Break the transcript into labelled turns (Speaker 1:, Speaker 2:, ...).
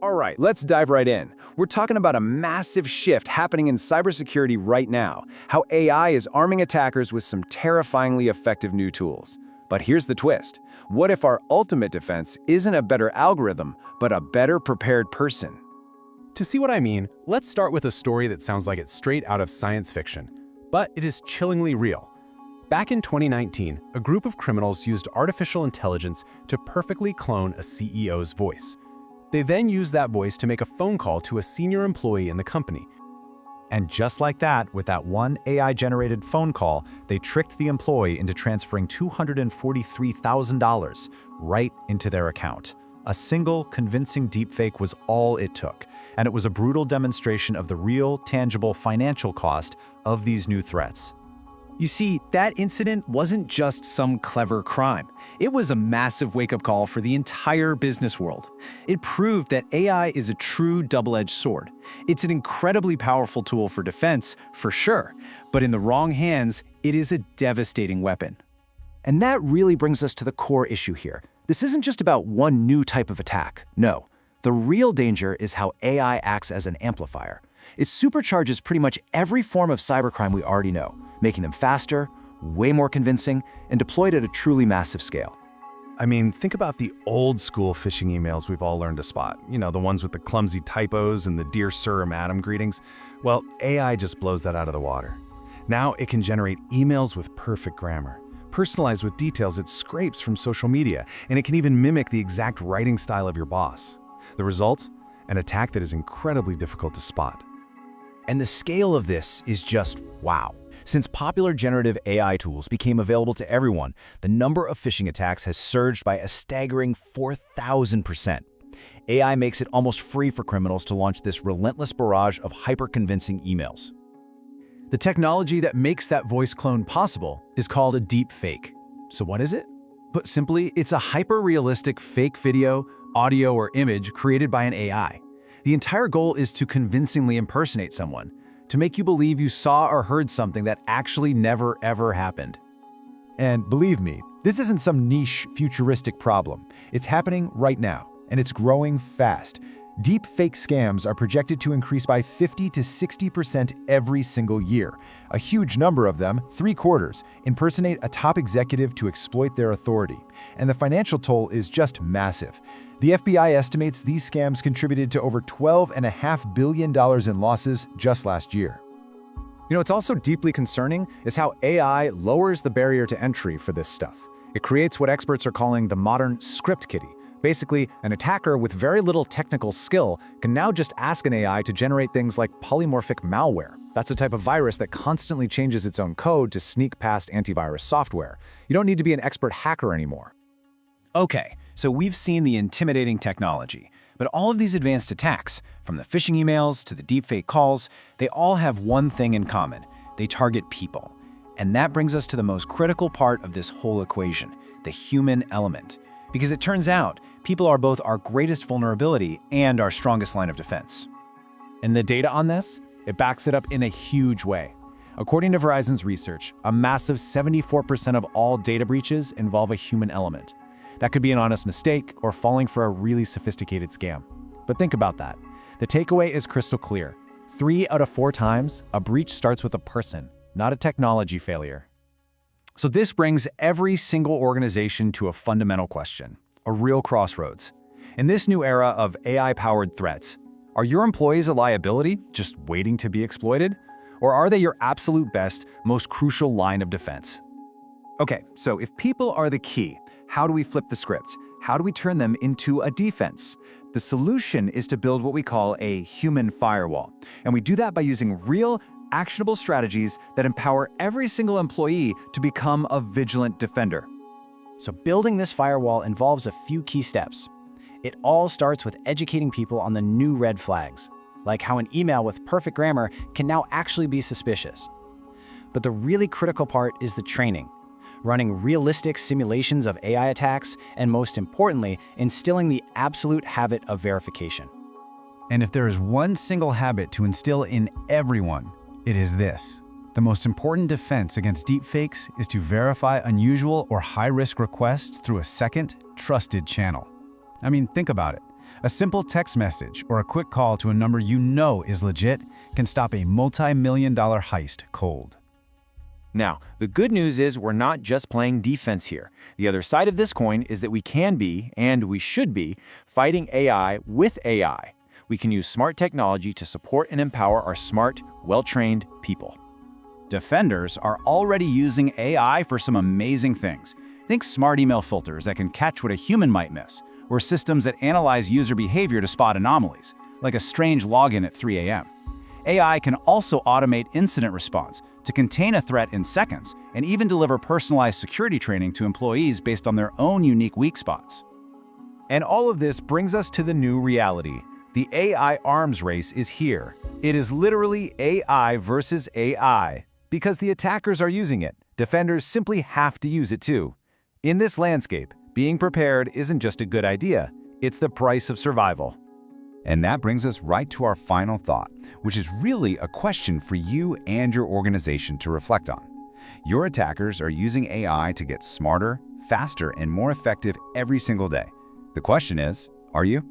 Speaker 1: All right, let's dive right in. We're talking about a massive shift happening in cybersecurity right now, how AI is arming attackers with some terrifyingly effective new tools. But here's the twist. What if our ultimate defense isn't a better algorithm, but a better prepared person?
Speaker 2: To see what I mean, let's start with a story that sounds like it's straight out of science fiction, but it is chillingly real. Back in 2019, a group of criminals used artificial intelligence to perfectly clone a CEO's voice. They then used that voice to make a phone call to a senior employee in the company.
Speaker 3: And just like that, with that one AI-generated phone call, they tricked the employee into transferring $243,000 right into their account. A single, convincing deepfake was all it took, and it was a brutal demonstration of the real, tangible financial cost of these new threats.
Speaker 1: You see, that incident wasn't just some clever crime. It was a massive wake-up call for the entire business world. It proved that AI is a true double-edged sword. It's an incredibly powerful tool for defense, for sure, but in the wrong hands, it is a devastating weapon. And that really brings us to the core issue here. This isn't just about one new type of attack. No, the real danger is how AI acts as an amplifier. It supercharges pretty much every form of cybercrime we already know, making them faster, way more convincing, and deployed at a truly massive scale.
Speaker 2: I mean, think about the old school phishing emails we've all learned to spot. You know, the ones with the clumsy typos and the "Dear Sir, Madam" greetings. Well, AI just blows that out of the water. Now it can generate emails with perfect grammar, personalized with details it scrapes from social media, and it can even mimic the exact writing style of your boss. The result? An attack that is incredibly difficult to spot.
Speaker 1: And the scale of this is just wow. Since popular generative AI tools became available to everyone, the number of phishing attacks has surged by a staggering 4,000%. AI makes it almost free for criminals to launch this relentless barrage of hyper-convincing emails. The technology that makes that voice clone possible is called a deep fake. So what is it? Put simply, it's a hyper-realistic fake video, audio, or image created by an AI. The entire goal is to convincingly impersonate someone, to make you believe you saw or heard something that actually never ever happened.
Speaker 4: And believe me, this isn't some niche, futuristic problem. It's happening right now, and it's growing fast. Deep fake scams are projected to increase by 50 to 60% every single year. A huge number of them, 3/4, impersonate a top executive to exploit their authority. And the financial toll is just massive. The FBI estimates these scams contributed to over $12.5 billion in losses just last year.
Speaker 1: You know, what's also deeply concerning is how AI lowers the barrier to entry for this stuff. It creates what experts are calling the modern script kiddie. Basically, an attacker with very little technical skill can now just ask an AI to generate things like polymorphic malware. That's a type of virus that constantly changes its own code to sneak past antivirus software. You don't need to be an expert hacker anymore. Okay, so we've seen the intimidating technology, but all of these advanced attacks, from the phishing emails to the deepfake calls, they all have one thing in common. They target people. And that brings us to the most critical part of this whole equation, the human element. Because it turns out, people are both our greatest vulnerability and our strongest line of defense. And the data on this? It backs it up in a huge way. According to Verizon's research, a massive 74% of all data breaches involve a human element. That could be an honest mistake or falling for a really sophisticated scam. But think about that. The takeaway is crystal clear. 3 out of 4 times, a breach starts with a person, not a technology failure. So this brings every single organization to a fundamental question, a real crossroads. In this new era of AI-powered threats, are your employees a liability, just waiting to be exploited? Or are they your absolute best, most crucial line of defense? Okay, so if people are the key, how do we flip the script? How do we turn them into a defense? The solution is to build what we call a human firewall. And we do that by using real, actionable strategies that empower every single employee to become a vigilant defender. So building this firewall involves a few key steps. It all starts with educating people on the new red flags, like how an email with perfect grammar can now actually be suspicious. But the really critical part is the training. Running realistic simulations of AI attacks, and most importantly, instilling the absolute habit of verification.
Speaker 3: And if there is one single habit to instill in everyone, it is this. The most important defense against deepfakes is to verify unusual or high-risk requests through a second, trusted channel. I mean, think about it. A simple text message or a quick call to a number you know is legit can stop a multi-million-dollar heist cold.
Speaker 5: Now, the good news is we're not just playing defense here. The other side of this coin is that we can be, and we should be, fighting AI with AI. We can use smart technology to support and empower our smart, well-trained people.
Speaker 3: Defenders are already using AI for some amazing things. Think smart email filters that can catch what a human might miss, or systems that analyze user behavior to spot anomalies, like a strange login at 3 a.m. AI can also automate incident response to contain a threat in seconds and even deliver personalized security training to employees based on their own unique weak spots.
Speaker 1: And all of this brings us to the new reality. The AI arms race is here. It is literally AI versus AI. Because the attackers are using it, defenders simply have to use it too. In this landscape, being prepared isn't just a good idea, it's the price of survival.
Speaker 6: And that brings us right to our final thought, which is really a question for you and your organization to reflect on. Your attackers are using AI to get smarter, faster, and more effective every single day. The question is, are you?